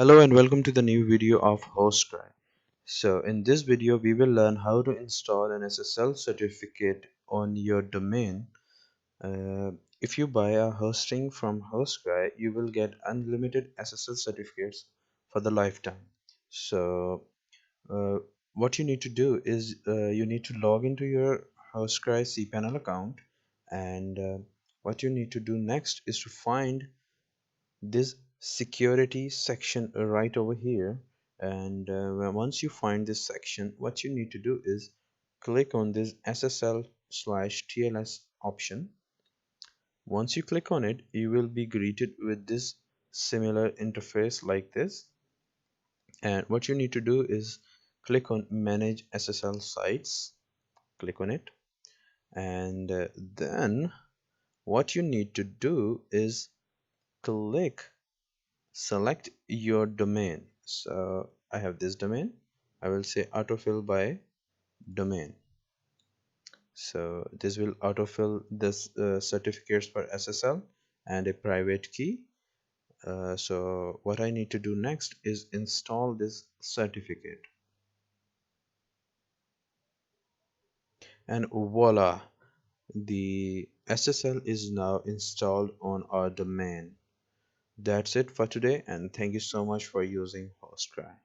Hello and welcome to the new video of HostCry. So in this video we will learn how to install an SSL certificate on your domain. If you buy a hosting from HostCry, you will get unlimited SSL certificates for the lifetime. So uh, what you need to do is you need to log into your HostCry cPanel account, and what you need to do next is to find this security section right over here, and once you find this section, what you need to do is click on this SSL/TLS option. Once you click on it, you will be greeted with this similar interface like this, and what you need to do is click on Manage SSL sites. Click on it, and then what you need to do is click select your domain. So I have this domain. I will say autofill by domain. So this will autofill this certificates for SSL and a private key. So what I need to do next is install this certificate, and voila, the SSL is now installed on our domain. That's it for today, and thank you so much for using HostCry.